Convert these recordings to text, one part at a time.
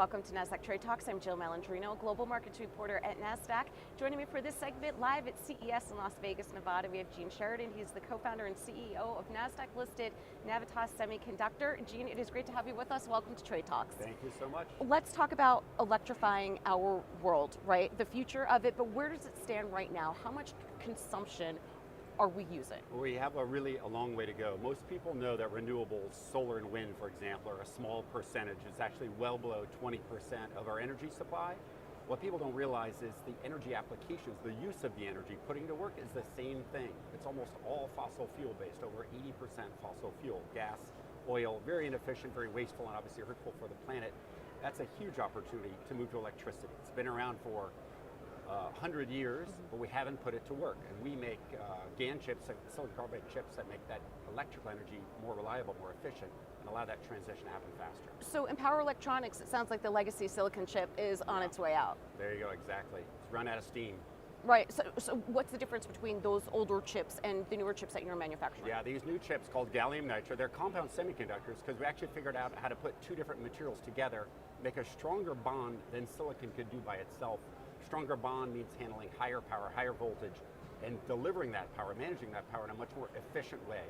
Welcome to Nasdaq Trade Talks. I'm Jill Malandrino, Global Markets Reporter at Nasdaq. Joining me for this segment live at CES in Las Vegas, Nevada, we have Sheridan. He's the co-founder and CEO of Nasdaq-listed Navitas Semiconductor. Gene, it is great to have you with us. Welcome to Trade Talks. Thank you so much. Let's talk about electrifying our world, right? The future of it, but where does it stand right now? How much consumption are we using? We have a long way to go. Most people know that renewables, solar and wind, for example, are a small percentage. It's actually well below 20% of our energy supply. What people don't realize is the energy applications, the use of the energy, putting to work is the same thing. It's almost all fossil fuel based, over 80% fossil fuel, gas, oil, very inefficient, very wasteful, and obviously hurtful for the planet. That's a huge opportunity to move to electricity. It's been around for 100 years, but we haven't put it to work. And we make GaN chips, silicon carbide chips that make that electrical energy more reliable, more efficient, and allow that transition to happen faster. So in power electronics, it sounds like the legacy silicon chip is on its way out. There you go, exactly. It's run out of steam. Right, so what's the difference between those older chips and the newer chips that you're manufacturing? Yeah, these new chips called gallium nitride, they're compound semiconductors because we actually figured out how to put two different materials together, make a stronger bond than silicon could do by itself. Stronger bond means handling higher power, higher voltage, and delivering that power, managing that power in a much more efficient way,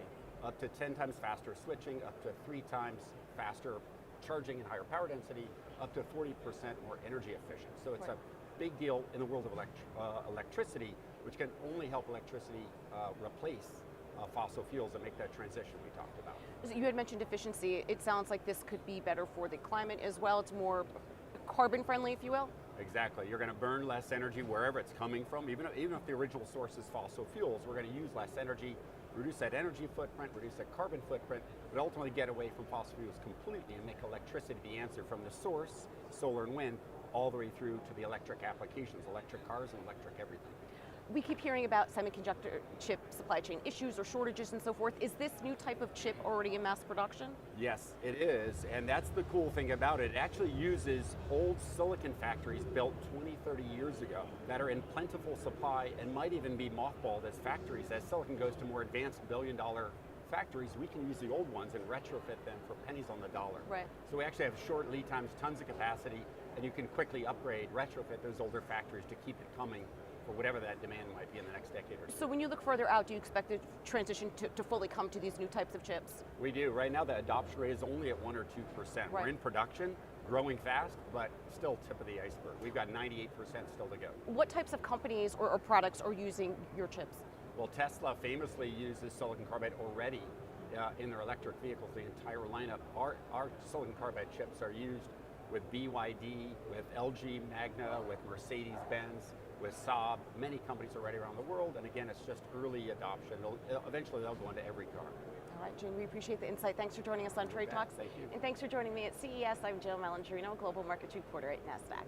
up to 10 times faster switching, up to 3 times faster charging and higher power density, up to 40% more energy efficient. So it's a big deal in the world of electricity, which can only help electricity replace fossil fuels and make that transition we talked about. So you had mentioned efficiency. It sounds like this could be better for the climate as well. It's more carbon friendly, if you will? Exactly. You're going to burn less energy wherever it's coming from. Even if the original source is fossil fuels, we're going to use less energy, reduce that energy footprint, reduce that carbon footprint, but ultimately get away from fossil fuels completely and make electricity the answer from the source, solar and wind, all the way through to the electric applications, electric cars and electric everything. We keep hearing about semiconductor chip supply chain issues or shortages and so forth. Is this new type of chip already in mass production? Yes, it is, and that's the cool thing about it. It actually uses old silicon factories built 20, 30 years ago that are in plentiful supply and might even be mothballed as factories. As silicon goes to more advanced billion-dollar factories, we can use the old ones and retrofit them for pennies on the dollar. Right. So we actually have short lead times, tons of capacity, and you can quickly upgrade, retrofit those older factories to keep it coming for whatever that demand might be in the next decade or two. So when you look further out, do you expect the transition to fully come to these new types of chips? We do. Right now the adoption rate is only at 1 or 2%. Right. We're in production, growing fast, but still tip of the iceberg. We've got 98% still to go. What types of companies or products are using your chips? Well, Tesla famously uses silicon carbide already in their electric vehicles, the entire lineup. Our silicon carbide chips are used with BYD, with LG Magna, with Mercedes-Benz, with Saab. Many companies already around the world, and again, it's just early adoption. Eventually they'll go into every car. All right, June, we appreciate the insight. Thanks for joining us on Trade Talks. Thank you. And thanks for joining me at CES. I'm Jill Malandrino, Global Markets Reporter at Nasdaq.